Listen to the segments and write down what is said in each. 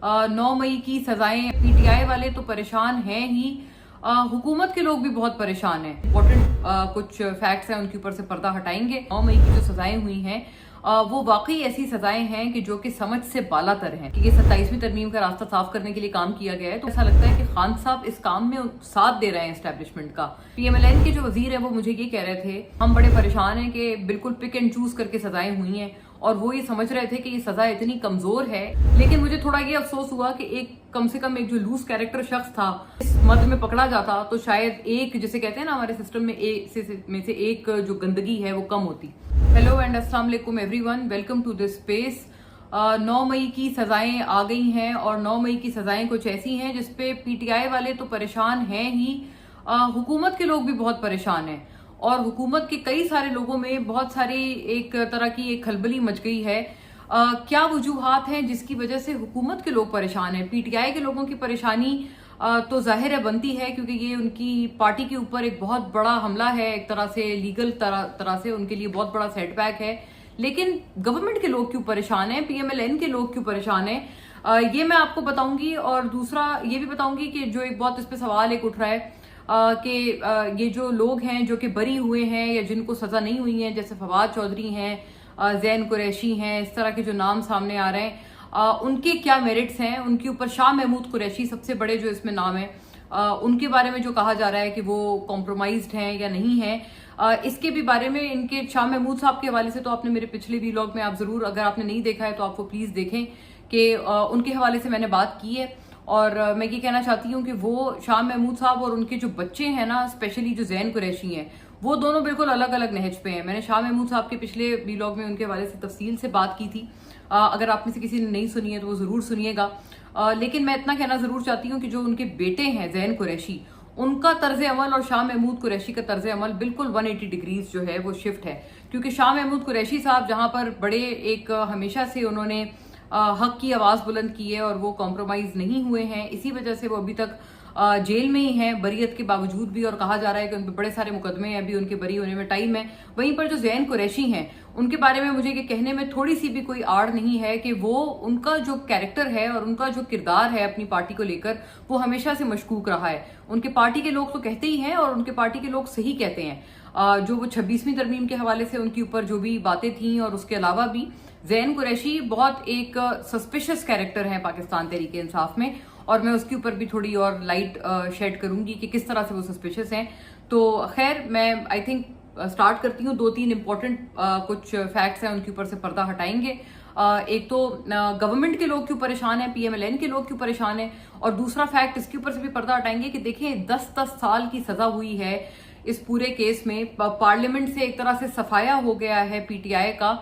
9 मई की सजाएं, पीटीआई वाले तो परेशान हैं ही, हुकूमत के लोग भी बहुत परेशान हैं। इंपॉर्टेंट कुछ फैक्ट्स हैं, उनके ऊपर से पर्दा हटाएंगे। 9 मई की जो सजाएं हुई हैं वो वाकई ऐसी सजाएं हैं कि जो कि समझ से बालातर हैं कि ये 27वीं तरमीम का रास्ता साफ करने के लिए काम किया गया है। तो ऐसा लगता है कि खान साहब इस काम में साथ दे रहे हैं एस्टेब्लिशमेंट का। पीएमएलएन के जो वजीर हैं वो मुझे ये कह रहे थे, हम बड़े परेशान हैं कि बिल्कुल पिक एंड चूज करके सजाएं हुई हैं और वो ये समझ रहे थे कि ये सजा इतनी कमजोर है। लेकिन मुझे थोड़ा ये अफसोस हुआ कि एक कम से कम एक जो लूज कैरेक्टर शख्स था इस मद में पकड़ा जाता तो शायद एक, जिसे कहते हैं ना हमारे सिस्टम में से एक जो गंदगी है वो कम होती। हेलो एंड अस्सलाम वालेकुम everyone, welcome to this space. 9 मई की सजाएं आ गई हैं और 9 मई की सजाएं कुछ ऐसी हैं जिसपे पीटीआई वाले तो परेशान हैं ही, हुकूमत के लोग भी बहुत परेशान हैं और हुकूमत के कई सारे लोगों में बहुत सारी एक तरह की एक खलबली मच गई है। क्या वजूहात हैं जिसकी वजह से हुकूमत के लोग परेशान हैं? पीटीआई के लोगों की परेशानी तो जाहिर है बनती है क्योंकि ये उनकी पार्टी के ऊपर एक बहुत बड़ा हमला है, एक तरह से लीगल तरह से उनके लिए बहुत बड़ा सेटबैक है। लेकिन गवर्नमेंट के लोग क्यों परेशान हैं, पीएमएलएन के लोग क्यों परेशान हैं, ये मैं आपको बताऊंगी। और दूसरा ये भी बताऊंगी कि जो एक बहुत इस पे सवाल एक उठ रहा है कि ये जो लोग हैं जो कि बरी हुए हैं या जिनको सजा नहीं हुई है, जैसे फवाद चौधरी हैं, जैन कुरैशी हैं, इस तरह के जो नाम सामने आ रहे हैं, उनके क्या मेरिट्स हैं, उनके ऊपर शाह महमूद कुरैशी सबसे बड़े जो इसमें नाम है, उनके बारे में जो कहा जा रहा है कि वो कॉम्प्रोमाइज्ड हैं या नहीं है, इसके भी बारे में इनके शाह महमूद साहब के हवाले से तो आपने मेरे पिछले वीलॉग में आप जरूर, अगर आपने नहीं देखा है तो आप वो प्लीज देखें कि उनके हवाले से मैंने बात की है। और मैं ये कहना चाहती हूँ कि वो शाह महमूद साहब और उनके जो बच्चे हैं ना, स्पेशली जो जैन कुरैशी हैं, वो दोनों बिल्कुल अलग अलग नहज पे हैं। मैंने शाह महमूद साहब के पिछले वीलॉग में उनके हवाले से तफसील से बात की थी, अगर आप में से किसी ने नहीं सुनी है तो वो जरूर सुनिएगा। लेकिन मैं इतना कहना जरूर चाहती हूँ कि जो उनके बेटे हैं जैन कुरैशी, उनका तर्ज अमल और शाह महमूद कुरैशी का तर्ज अमल बिल्कुल 180 डिग्रीज जो है वो शिफ्ट है। क्योंकि शाह महमूद कुरैशी साहब जहां पर बड़े एक हमेशा से उन्होंने हक की आवाज बुलंद की है और वो कॉम्प्रोमाइज नहीं हुए हैं, इसी वजह से वो अभी तक जेल में ही हैं बरीयत के बावजूद भी, और कहा जा रहा है कि उन पर बड़े सारे मुकदमे हैं, अभी उनके बरी होने में टाइम है। वहीं पर जो जैन कुरैशी हैं उनके बारे में मुझे ये कहने में थोड़ी सी भी कोई आड़ नहीं है कि वो, उनका जो कैरेक्टर है और उनका जो किरदार है अपनी पार्टी को लेकर, वो हमेशा से मशकूक रहा है। उनके पार्टी के लोग तो कहते ही हैं और उनके पार्टी के लोग सही कहते हैं। जो वो 26वीं तरमीम के हवाले से उनके ऊपर जो भी बातें थी और उसके अलावा भी जैन कुरैशी बहुत एक सस्पिशियस कैरेक्टर है पाकिस्तान तहरीक इंसाफ में, और मैं उसके ऊपर भी थोड़ी और लाइट शेड करूंगी कि किस तरह से वो सस्पिशियस हैं। तो खैर मैं आई थिंक स्टार्ट करती हूँ। 2-3 इंपॉर्टेंट कुछ फैक्ट्स हैं, उनके ऊपर से पर्दा हटाएंगे। एक तो गवर्नमेंट के लोग क्यों परेशान है, पीएमएलएन के लोग क्यों परेशान है, और दूसरा फैक्ट इसके ऊपर से भी पर्दा हटाएंगे कि देखें 10-10 साल की सजा हुई है इस पूरे केस में, पार्लियामेंट से एक तरह से सफाया हो गया है पीटीआई का,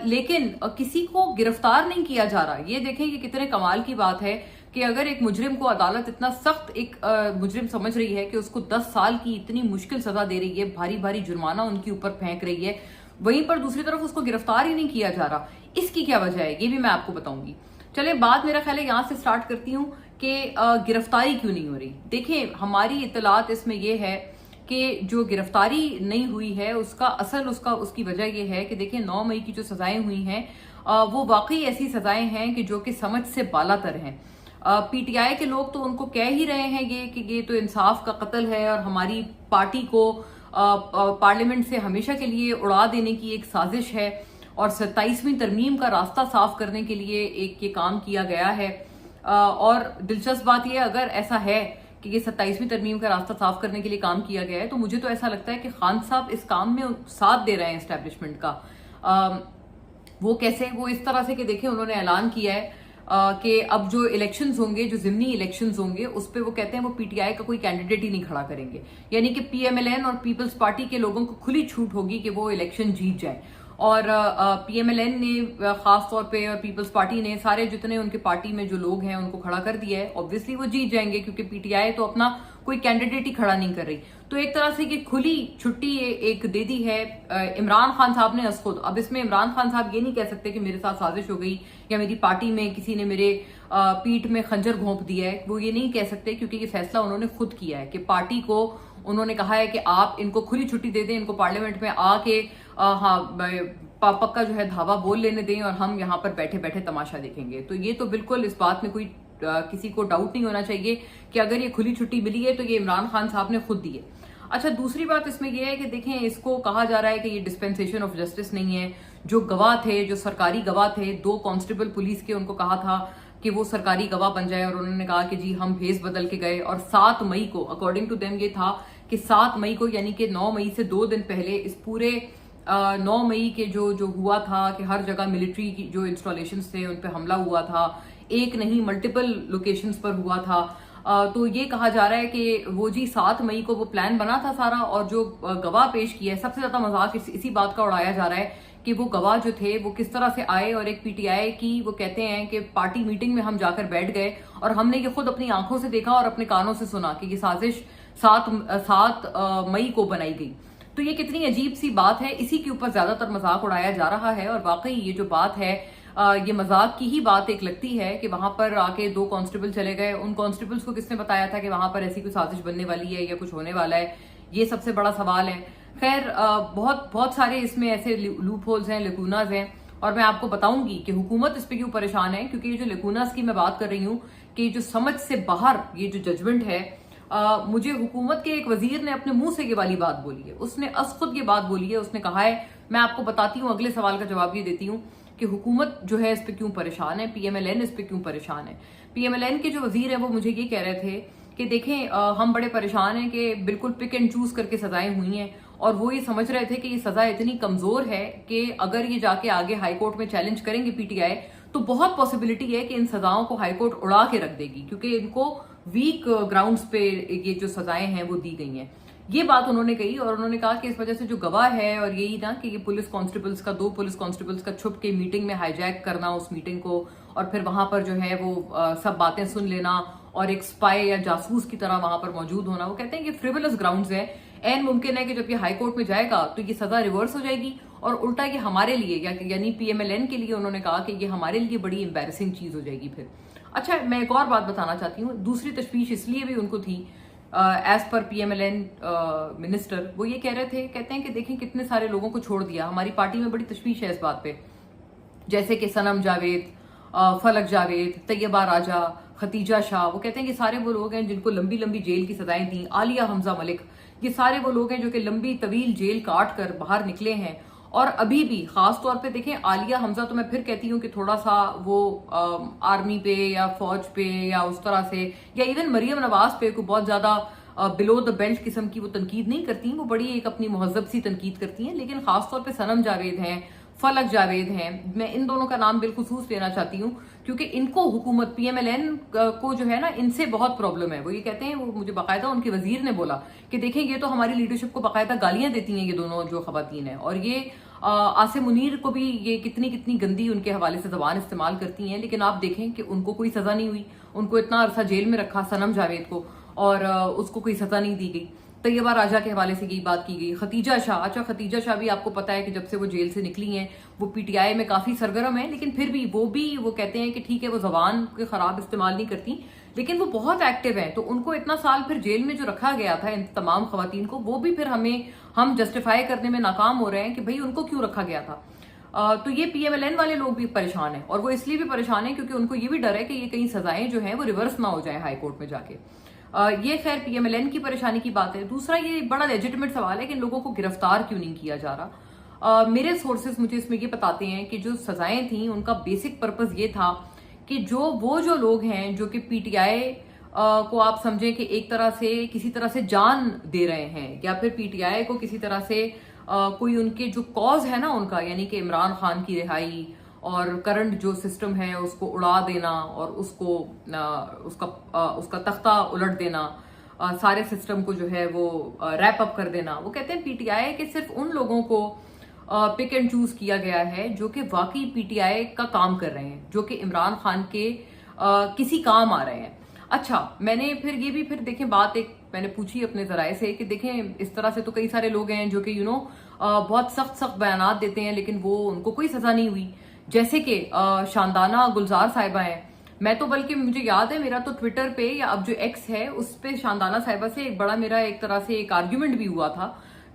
लेकिन किसी को गिरफ्तार नहीं किया जा रहा। ये देखें कि कितने कमाल की बात है कि अगर एक मुजरिम को अदालत इतना सख्त एक मुजरिम समझ रही है कि उसको 10 साल की इतनी मुश्किल सजा दे रही है, भारी भारी जुर्माना उनके ऊपर फेंक रही है, वहीं पर दूसरी तरफ उसको गिरफ्तार ही नहीं किया जा रहा, इसकी क्या वजह है ये भी मैं आपको बताऊंगी। चले बात मेरा ख्याल है यहाँ से स्टार्ट करती हूँ कि गिरफ्तारी क्यों नहीं हो रही। देखें हमारी इतलात इसमें यह है कि जो गिरफ्तारी नहीं हुई है उसकी वजह यह है कि देखिए 9 मई की जो सजाएं हुई हैं वो वाकई ऐसी सजाएं हैं कि जो कि समझ से बालातर हैं। पीटीआई के लोग तो उनको कह ही रहे हैं ये कि ये तो इंसाफ का कत्ल है और हमारी पार्टी को पार्लियामेंट से हमेशा के लिए उड़ा देने की एक साजिश है और 27वीं तरमीम का रास्ता साफ करने के लिए एक ये काम किया गया है। और दिलचस्प बात यह, अगर ऐसा है कि ये 27वीं तरमीम का रास्ता साफ करने के लिए काम किया गया है, तो मुझे तो ऐसा लगता है कि खान साहब इस काम में साथ दे रहे हैं एस्टेब्लिशमेंट का। वो कैसे, वो इस तरह से कि देखें उन्होंने ऐलान किया है कि अब जो इलेक्शंस होंगे, जो जिमनी इलेक्शंस होंगे, उस पे वो कहते हैं वो पीटीआई का कोई कैंडिडेट ही नहीं खड़ा करेंगे, यानी कि पीएमएलएन और पीपल्स पार्टी के लोगों को खुली छूट होगी कि वो इलेक्शन जीत जाए। और पीएमएलएन ने खास तौर पे और पीपल्स पार्टी ने सारे जितने उनके पार्टी में जो लोग हैं उनको खड़ा कर दिया है। ऑब्वियसली वो जीत जाएंगे क्योंकि पीटीआई तो अपना कोई कैंडिडेट ही खड़ा नहीं कर रही। तो एक तरह से कि खुली छुट्टी एक दे दी है इमरान खान साहब ने खुद। अब इसमें इमरान खान साहब ये नहीं कह सकते कि मेरे साथ साजिश हो गई या मेरी पार्टी में किसी ने मेरे पीठ में खंजर घोंप दिया है, वो ये नहीं कह सकते क्योंकि ये फैसला उन्होंने खुद किया है कि पार्टी को उन्होंने कहा है कि आप इनको खुली छुट्टी दे दें, इनको पार्लियामेंट में आके पक्का जो है धावा बोल लेने दें और हम यहाँ पर बैठे बैठे तमाशा देखेंगे। तो ये तो बिल्कुल इस बात में कोई किसी को डाउट नहीं होना चाहिए कि अगर ये खुली छुट्टी मिली है तो ये इमरान खान साहब ने खुद दी है। अच्छा, दूसरी बात इसमें यह है कि देखें, इसको कहा जा रहा है कि ये डिस्पेंसेशन ऑफ जस्टिस नहीं है। जो गवाह थे, जो सरकारी गवाह थे, 2 कांस्टेबल पुलिस के, उनको कहा था कि वो सरकारी गवाह बन जाए और उन्होंने कहा कि जी हम भेस बदल के गए और 7 मई को अकॉर्डिंग टू देम ये था कि 7 मई को यानी कि 9 मई से 2 दिन पहले इस पूरे 9 मई के जो हुआ था कि हर जगह मिलिट्री की जो इंस्टॉलेशंस थे उन पे हमला हुआ था, एक नहीं मल्टीपल लोकेशंस पर हुआ था। तो ये कहा जा रहा है कि वो जी 7 मई को वो प्लान बना था सारा, और जो गवाह पेश किया है, सबसे ज्यादा मजाक इसी बात का उड़ाया जा रहा है कि वो गवाह जो थे वो किस तरह से आए और एक पीटीआई की वो कहते हैं कि पार्टी मीटिंग में हम जाकर बैठ गए और हमने ये खुद अपनी आंखों से देखा और अपने कानों से सुना कि ये साजिश 7 मई को बनाई गई। तो ये कितनी अजीब सी बात है, इसी के ऊपर ज्यादातर मजाक उड़ाया जा रहा है। और वाकई ये जो बात है ये मजाक की ही बात एक लगती है कि वहां पर आके 2 कांस्टेबल चले गए। उन कांस्टेबल्स को किसने बताया था कि वहां पर ऐसी कोई साजिश बनने वाली है या कुछ होने वाला है, ये सबसे बड़ा सवाल है। खैर बहुत सारे इसमें ऐसे लूप होल्स हैं, लेकूनाज हैं, और मैं आपको बताऊंगी कि हुकूमत इस पे क्यों परेशान है। क्योंकि ये जो लेकूनाज की मैं बात कर रही हूँ कि जो समझ से बाहर ये जो जजमेंट है, मुझे हुकूमत के एक वजीर ने अपने मुंह से ये वाली बात बोली है, उसने खुद ये बात बोली है। उसने कहा है, मैं आपको बताती हूँ, अगले सवाल का जवाब ये देती हूँ कि हुकूमत जो है इस पे क्यों परेशान है, पीएमएलएन इस पे क्यों परेशान है। पीएमएलएन के जो वजीर है वो मुझे ये कह रहे थे कि देखें हम बड़े परेशान हैं कि बिल्कुल पिक एंड चूज करके सजाएं हुई हैं, और वो ये समझ रहे थे कि ये सजा इतनी कमजोर है कि अगर ये जाके आगे हाईकोर्ट में चैलेंज करेंगे पीटीआई तो बहुत पॉसिबिलिटी है कि इन सजाओं को हाईकोर्ट उड़ा के रख देगी, क्योंकि इनको वीक ग्राउंड्स पे ये जो सजाएं हैं वो दी गई हैं। ये बात उन्होंने कही और उन्होंने कहा कि इस वजह से जो गवाह है, और यही ना कि ये पुलिस कांस्टेबल्स का 2 पुलिस कांस्टेबल्स का छुप के मीटिंग में हाईजैक करना उस मीटिंग को, और फिर वहां पर जो है वो सब बातें सुन लेना और एक स्पाई या जासूस की तरह वहां पर मौजूद होना, वो कहते हैं कि फ्रिवलस ग्राउंड्स है। एन मुमकिन है कि जब ये हाईकोर्ट में जाएगा तो ये सजा रिवर्स हो जाएगी और उल्टा ये हमारे लिए यानी पीएमएलएन के लिए उन्होंने कहा कि ये हमारे लिए बड़ी एम्बैरेसिंग चीज हो जाएगी फिर। अच्छा, मैं एक और बात बताना चाहती हूँ। दूसरी तशवीश इसलिए भी उनको थी, एज पर पीएमएलएन मिनिस्टर, वो ये कह रहे थे, कहते हैं कि देखें कितने सारे लोगों को छोड़ दिया, हमारी पार्टी में बड़ी तशवीश है इस बात पे, जैसे कि सनम जावेद, फलक जावेद, तैयबा राजा, खतीजा शाह। वो कहते हैं कि सारे वो लोग हैं जिनको लंबी लंबी जेल की सजाएं दी, आलिया हमजा मलिक, ये सारे वो लोग हैं जो कि लंबी तवील जेल काट कर बाहर निकले हैं और अभी भी खास तौर पे देखें आलिया हमजा, तो मैं फिर कहती हूँ कि थोड़ा सा वो आर्मी पे या फौज पे या उस तरह से, या इवन मरियम नवाज पे कोई बहुत ज्यादा बिलो द बेल्ट किस्म की वो तनकीद नहीं करती, वो बड़ी एक अपनी महजब सी तनकीद करती हैं। लेकिन खासतौर पे सनम जावेद हैं, फलक जावेद हैं, मैं इन दोनों का नाम बिलखुसूस लेना चाहती हूँ क्योंकि इनको हुकूमत पीएमएलएन को जो है ना, इनसे बहुत प्रॉब्लम है। वो ये कहते हैं, वो मुझे बाकायदा उनके वजीर ने बोला कि देखें ये तो हमारी लीडरशिप को बाकायदा गालियां देती हैं ये दोनों जो खवातीन हैं, और ये आसिम मुनीर को भी ये कितनी कितनी गंदी उनके हवाले से जबान इस्तेमाल करती हैं। लेकिन आप देखें कि उनको कोई सजा नहीं हुई, उनको इतना अरसा जेल में रखा सनम जावेद को और उसको कोई सजा नहीं दी गई। तैयबा राजा के हवाले से यही बात की गई। खतीजा शाह, अच्छा खतीजा शाह भी आपको पता है कि जब से वो जेल से निकली हैं वो पीटीआई में काफी सरगर्म है, लेकिन फिर भी वो कहते हैं कि ठीक है वो जबान के खराब इस्तेमाल नहीं करती, लेकिन वो बहुत एक्टिव है। तो उनको इतना साल फिर जेल में जो रखा गया था इन तमाम खवातीन को, वो भी फिर हम जस्टिफाई करने में नाकाम हो रहे हैं कि भाई उनको क्यों रखा गया था। तो ये पीएमएलएन वाले लोग भी परेशान हैं, और वो इसलिए भी परेशान है क्योंकि उनको ये भी डर है कि ये कहीं सजाएं जो है वो रिवर्स ना हो जाए हाईकोर्ट में जाके। ये खैर पीएमएलएन की परेशानी की बात है। दूसरा ये बड़ा लेजिटिमेट सवाल है कि लोगों को गिरफ्तार क्यों नहीं किया जा रहा। मेरे सोर्सेज मुझे इसमें ये बताते हैं कि जो सजाएं थी उनका बेसिक पर्पस ये था कि जो लोग हैं जो कि पीटीआई को आप समझें कि एक तरह से किसी तरह से जान दे रहे हैं, या फिर पीटीआई को किसी तरह से कोई उनके जो कॉज है ना उनका, यानी कि इमरान खान की रिहाई और करंट जो सिस्टम है उसको उड़ा देना और उसका तख्ता उलट देना, सारे सिस्टम को जो है वो रैप अप कर देना। वो कहते हैं पीटीआई के सिर्फ उन लोगों को पिक एंड चूज किया गया है जो कि वाकई पीटीआई का काम कर रहे हैं, जो कि इमरान खान के किसी काम आ रहे हैं। अच्छा, मैंने फिर ये भी फिर देखें बात एक मैंने पूछी अपने जराए से कि देखें इस तरह से तो कई सारे लोग हैं जो कि बहुत सख्त बयानात देते हैं लेकिन वो उनको कोई सजा नहीं हुई, जैसे कि शानदाना गुलजार साहिबा हैं। मैं तो बल्कि मुझे याद है मेरा तो ट्विटर पे या अब जो एक्स है उस पे शानदाना साहिबा से एक बड़ा मेरा एक तरह से एक आर्ग्यूमेंट भी हुआ था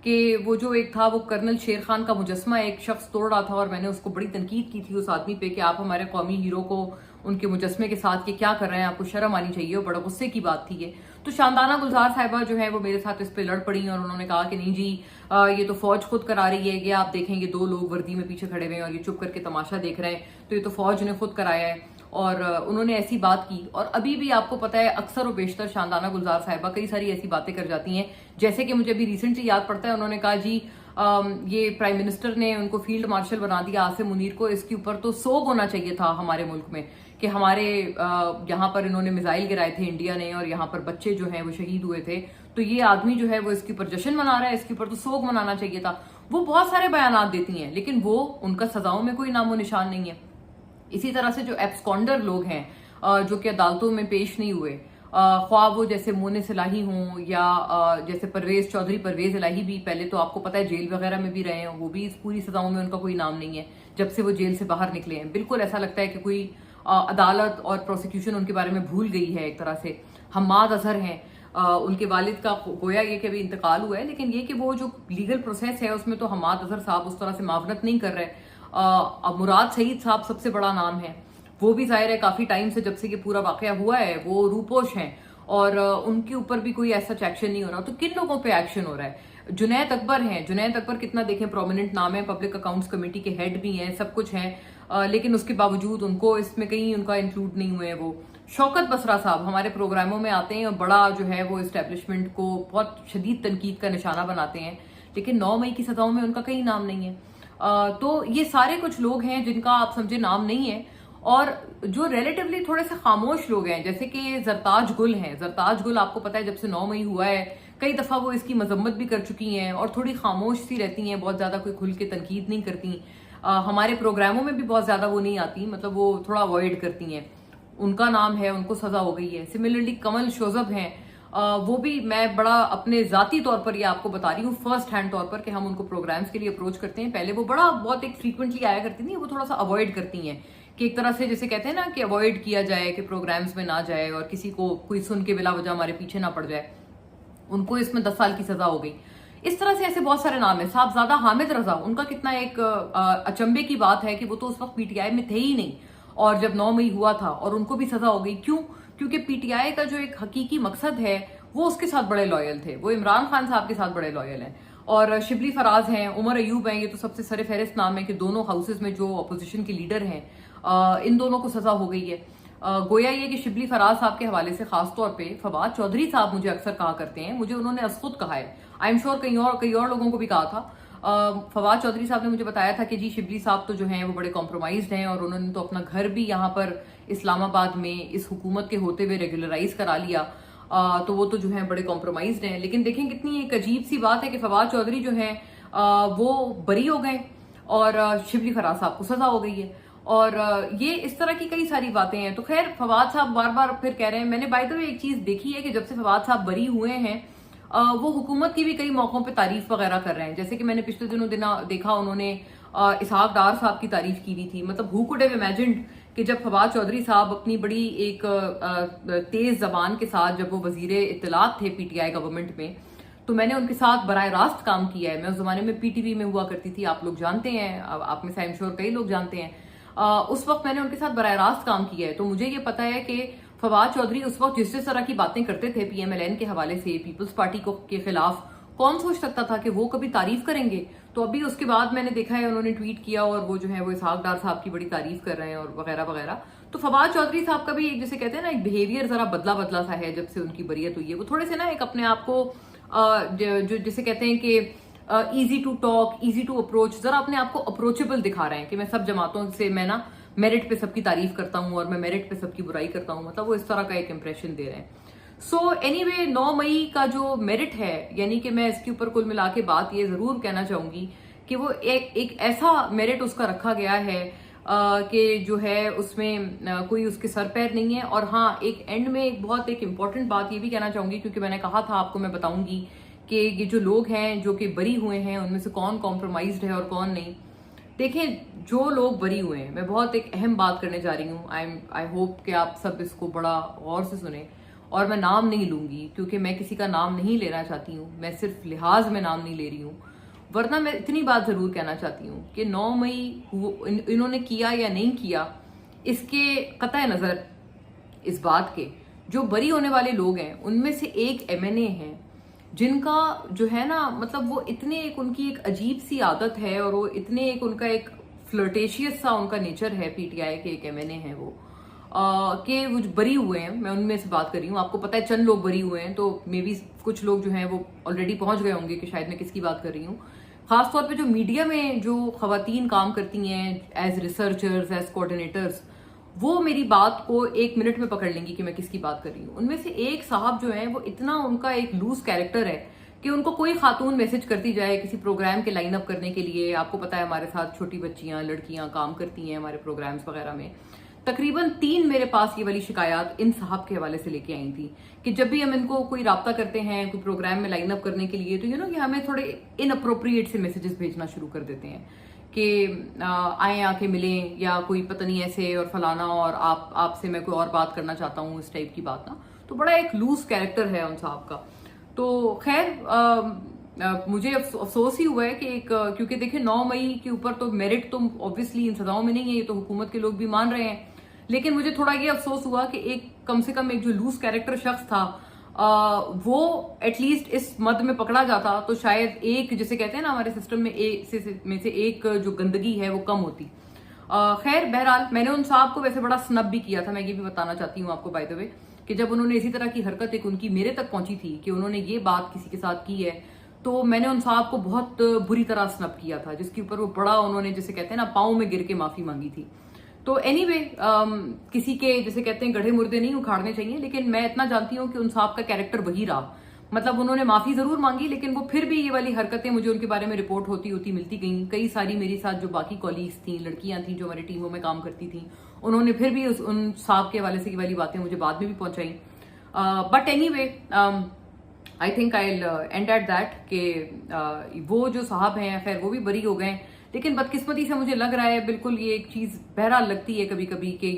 कि वो जो एक था वो कर्नल शेर खान का मुजस्मा एक शख्स तोड़ रहा था और मैंने उसको बड़ी तनकीद की थी उस आदमी पे कि आप हमारे कौमी हीरो को उनके मुजस्मे के साथ ये क्या कर रहे हैं, आपको शर्म आनी चाहिए। और बड़ा गुस्से की बात थी ये। तो शानदाना गुलजार साहिबा जो है वो मेरे साथ इस पे लड़ पड़ी और उन्होंने कहा कि नहीं जी ये तो फौज खुद करा रही है, ये आप देखेंगे 2 लोग वर्दी में पीछे खड़े हुए हैं और ये चुप करके तमाशा देख रहे हैं, तो ये तो फौज ने खुद कराया है। और उन्होंने ऐसी बात की। और अभी भी आपको पता है अक्सर और बेशतर शानदाना गुलजार साहिबा कई सारी ऐसी बातें कर जाती हैं, जैसे कि मुझे अभी रिसेंटली याद पड़ता है उन्होंने कहा जी ये प्राइम मिनिस्टर ने उनको फील्ड मार्शल बना दिया आसिम मुनीर को, इसके ऊपर तो सोग होना चाहिए था हमारे मुल्क में कि हमारे यहाँ पर इन्होंने मिसाइल गिराए थे इंडिया ने और यहाँ पर बच्चे जो हैं वो शहीद हुए थे, तो ये आदमी जो है वो इसके ऊपर जश्न मना रहा है, इसके ऊपर तो सोग मनाना चाहिए था। वो बहुत सारे बयान देती हैं लेकिन वो उनका सजाओं में कोई नामो निशान नहीं है। इसी तरह से जो एब्सकॉन्डर लोग हैं जो कि अदालतों में पेश नहीं हुए, ख्वाह वो जैसे मोने सिलाही हों या जैसे परवेज चौधरी, परवेज इलाही भी पहले तो आपको पता है जेल वगैरह में भी रहे हैं, वो भी इस पूरी सजाओं में उनका कोई नाम नहीं है जब से वो जेल से बाहर निकले हैं। बिल्कुल ऐसा लगता है कि कोई अदालत और प्रोसिक्यूशन उनके बारे में भूल गई है एक तरह से। हम्माद अजहर हैं, उनके वालिद का गोया ये कि अभी इंतकाल हुआ है, लेकिन ये कि वो जो लीगल प्रोसेस है उसमें तो हम्माद अजहर साहब उस तरह से मावनत नहीं कर रहे। अब मुराद सईद साहब सबसे बड़ा नाम है, वो भी जाहिर है काफी टाइम से जब से ये पूरा वाकया हुआ है वो रूपोश हैं और उनके ऊपर भी कोई ऐसा एक्शन नहीं हो रहा। तो किन लोगों पे एक्शन हो रहा है? जुनैद अकबर हैं, जुनैद अकबर कितना देखें प्रोमिनेंट नाम है, पब्लिक अकाउंट्स कमेटी के हेड भी हैं, सब कुछ है, लेकिन उसके बावजूद उनको इसमें कहीं उनका इंक्लूड नहीं हुए। वो शौकत बसरा साहब हमारे प्रोग्रामों में आते हैं और बड़ा जो है वो इस्टेब्लिशमेंट को बहुत शदीद तनकीद का निशाना बनाते हैं, लेकिन 9 मई की सजाओं में उनका कहीं नाम नहीं है। तो ये सारे कुछ लोग हैं जिनका आप समझे नाम नहीं है। और जो रिलेटिवली थोड़े से खामोश लोग हैं जैसे कि जरताज गुल हैं, जरताज गुल आपको पता है जब से 9 मई हुआ है कई दफा वो इसकी मजम्मत भी कर चुकी हैं और थोड़ी खामोश सी रहती हैं, बहुत ज्यादा कोई खुल के तनकीद नहीं करती। हमारे प्रोग्रामों में भी बहुत ज्यादा वो नहीं आती, मतलब वो थोड़ा अवॉइड करती हैं। उनका नाम है, उनको सजा हो गई है। सिमिलरली कमल शोजब हैं, वो भी मैं बड़ा अपने जाती तौर पर ये आपको बता रही हूँ फर्स्ट हैंड तौर पर कि हम उनको प्रोग्राम्स के लिए अप्रोच करते हैं। पहले वो बड़ा बहुत एक फ्रीक्वेंटली आया करती थी, वो थोड़ा सा अवॉइड करती हैं कि एक तरह से जैसे कहते हैं ना कि अवॉइड किया जाए कि प्रोग्राम्स में ना जाए और किसी को कोई सुन के बिला वजह हमारे पीछे ना पड़ जाए। उनको इसमें 10 साल की सजा हो गई। इस तरह से ऐसे बहुत सारे नाम है। साहबजादा हामिद रजा, उनका कितना एक अचंभे की बात है कि वो तो उस वक्त पीटीआई में थे ही नहीं और जब 9 मई हुआ था और उनको भी सजा हो गई। क्यों? क्योंकि पीटीआई का जो एक हकीकी मकसद है वो उसके साथ बड़े लॉयल थे, वो इमरान खान साहब के साथ बड़े लॉयल हैं। और शिबली फराज हैं, उमर अयूब हैं, ये तो सबसे सर फहरिस्त नाम है कि दोनों हाउसेज में जो अपोजिशन के लीडर हैं इन दोनों को सजा हो गई है। गोया ये कि शिबली फराज साहब के हवाले से खास तौर पे फवाद चौधरी साहब मुझे अक्सर कहा करते हैं, मुझे उन्होंने खुद कहा है, आई एम श्योर कई और लोगों को भी कहा था। फवाद चौधरी साहब ने मुझे बताया था कि जी शिबली साहब तो जो हैं वो बड़े कॉम्प्रोमाइज्ड हैं और उन्होंने तो अपना घर भी यहाँ पर इस्लामाबाद में इस हुकूमत के होते हुए रेगुलराइज करा लिया, तो वो तो जो है बड़े कॉम्प्रोमाइज्ड हैं। लेकिन देखें कितनी एक अजीब सी बात है कि फवाद चौधरी जो है वो बरी हो गए और शिबली फराज साहब को सजा हो गई है। और ये इस तरह की कई सारी बातें हैं। तो खैर फवाद साहब बार बार फिर कह रहे हैं, मैंने बाय द वे एक चीज देखी है कि जब से फवाद साहब बरी हुए हैं वो हुकूमत की भी कई मौकों पे तारीफ वगैरह कर रहे हैं। जैसे कि मैंने पिछले दिनों देखा उन्होंने इसहाक डार साहब की तारीफ की हुई थी। मतलब हु कुड हैव इमेजिन्ड कि जब फवाद चौधरी साहब अपनी बड़ी एक तेज जबान के साथ जब वो वजीर इत्तलात थे पीटीआई गवर्नमेंट में, तो मैंने उनके साथ बराह रास्त काम किया है। मैं उस जमाने में पीटीवी में हुआ करती थी, आप लोग जानते हैं, आप में से आई एम श्योर कई लोग जानते हैं। उस वक्त मैंने उनके साथ बराह रास्त काम किया है, तो मुझे ये पता है कि फवाद चौधरी उस वक्त जिस तरह की बातें करते थे पीएमएलएन के हवाले से, पीपल्स पार्टी के खिलाफ, कौन सोच सकता था कि वो कभी तारीफ करेंगे। तो अभी उसके बाद मैंने देखा है उन्होंने ट्वीट किया और वो जो है वो इसहाक डार साहब की बड़ी तारीफ कर रहे हैं और वगैरह वगैरह। तो फवाद चौधरी साहब का भी एक जैसे कहते हैं ना एक बिहेवियर जरा बदला बदला सा है जब से उनकी बरियत हुई है। वो थोड़े से ना एक अपने आप को जो जैसे कहते हैं कि easy to talk, easy to approach, जरा अपने आप को अप्रोचेबल दिखा रहे हैं कि मैं सब जमातों से मैं ना मेरिट पे सबकी तारीफ करता हूँ और मैं मेरिट पे सबकी बुराई करता हूँ, मतलब वो इस तरह का एक इंप्रेशन दे रहे हैं। सो एनीवे 9 मई का जो मेरिट है, यानी कि मैं इसके ऊपर कुल मिला के बात ये जरूर कहना चाहूंगी कि वो एक ऐसा मेरिट उसका रखा गया है कि जो है उसमें कोई उसके सर पैर नहीं है। और हाँ, एक एंड में एक बहुत एक इम्पॉर्टेंट बात ये भी कहना चाहूंगी, क्योंकि मैंने कहा था आपको मैं बताऊंगी कि ये जो लोग हैं जो कि बरी हुए हैं उनमें से कौन कॉम्प्रोमाइज्ड है और कौन नहीं। देखें, जो लोग बरी हुए हैं, मैं बहुत एक अहम बात करने जा रही हूँ, आई होप कि आप सब इसको बड़ा गौर से सुने और मैं नाम नहीं लूंगी क्योंकि मैं किसी का नाम नहीं लेना चाहती हूँ, मैं सिर्फ लिहाज में नाम नहीं ले रही हूँ। वरना मैं इतनी बात जरूर कहना चाहती हूँ कि 9 मई इन्होंने किया या नहीं किया, इसके कतई नजर इस बात के जो बरी होने वाले लोग हैं उनमें से एक एमएनए हैं जिनका जो है ना, मतलब वो इतने एक उनकी एक अजीब सी आदत है और वो इतने एक उनका एक फ्लर्टेशियस सा उनका नेचर है, पीटीआई के एक एमएनए हैं वो कि वो बरी हुए हैं। मैं उनमें से बात कर रही हूँ, आपको पता है चंद लोग बरी हुए हैं, तो मे बी कुछ लोग जो हैं वो ऑलरेडी पहुंच गए होंगे कि शायद मैं किसकी बात कर रही हूँ। खासतौर पे जो मीडिया में जो खवातीन काम करती हैं एज रिसर्चर्स, एज कोऑर्डिनेटर्स, वो मेरी बात को 1 मिनट में पकड़ लेंगी कि मैं किसकी बात कर रही हूँ। उनमें से एक साहब जो है वो इतना उनका एक लूज कैरेक्टर है कि उनको कोई खातून मैसेज करती जाए किसी प्रोग्राम के लाइन अप करने के लिए, आपको पता है हमारे साथ छोटी बच्चियां लड़कियां काम करती हैं हमारे प्रोग्राम्स वगैरह में, तकरीबन 3 मेरे पास ये वाली शिकायत इन साहब के हवाले से लेके आई थी कि जब भी हम इनको कोई राब्ता करते हैं कोई प्रोग्राम में लाइन अप करने के लिए, तो ये हमें थोड़े इनअप्रोप्रिएट से मैसेजेस भेजना शुरू कर देते हैं कि आए आके मिलें या कोई पता नहीं ऐसे और फलाना, और आपसे मैं कोई और बात करना चाहता हूँ, इस टाइप की बात ना। तो बड़ा एक लूज कैरेक्टर है उन साहब का। तो खैर मुझे अफसोस ही हुआ है कि क्योंकि देखिए 9 मई के ऊपर तो मेरिट तो ऑब्वियसली इन सजाओं में नहीं है, ये तो हुकूमत के लोग भी मान रहे हैं, लेकिन मुझे थोड़ा ये अफसोस हुआ कि एक कम से कम एक जो लूज कैरेक्टर शख्स था वो एटलीस्ट इस मद में पकड़ा जाता तो शायद एक, जिसे कहते हैं ना हमारे सिस्टम में से एक जो गंदगी है वो कम होती। खैर बहरहाल मैंने उन साहब को वैसे बड़ा स्नब भी किया था, मैं ये भी बताना चाहती हूँ आपको बाय द वे, कि जब उन्होंने इसी तरह की हरकत एक उनकी मेरे तक पहुंची थी कि उन्होंने ये बात किसी के साथ की है, तो मैंने उन साहब को बहुत बुरी तरह स्नब किया था, जिसके ऊपर वो बड़ा उन्होंने, जिसे कहते हैं ना, पाँव में गिर के माफी मांगी थी। तो एनीवे किसी के, जैसे कहते हैं, गढ़े मुर्दे नहीं उखाड़ने चाहिए, लेकिन मैं इतना जानती हूँ कि उन साहब का कैरेक्टर वही रहा। मतलब उन्होंने माफी जरूर मांगी, लेकिन वो फिर भी ये वाली हरकतें मुझे उनके बारे में रिपोर्ट होती मिलती गई। कई सारी मेरी साथ जो बाकी कॉलीग्स थी, लड़कियां थी जो हमारी टीमों में काम करती थी, उन्होंने फिर भी उन साहब के हवाले से ये वाली बातें मुझे बाद में भी पहुंचाई। But anyway I think I and at that कि वो जो साहब हैं खैर वो भी बरी हो गए, लेकिन बदकिस्मती से मुझे लग रहा है, बिल्कुल ये एक चीज बहरहाल लगती है कभी कभी कि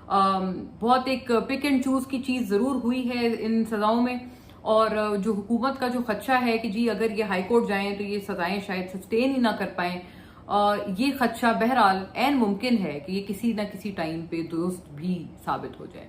बहुत एक पिक एंड चूज की चीज जरूर हुई है इन सजाओं में। और जो हुकूमत का जो खदशा है कि जी अगर ये हाई कोर्ट जाएं तो ये सजाएं शायद सस्टेन ही ना कर पाएं, ये खदशा बहरहाल ऐन मुमकिन है कि ये किसी ना किसी टाइम पे दुरुस्त भी साबित हो जाए।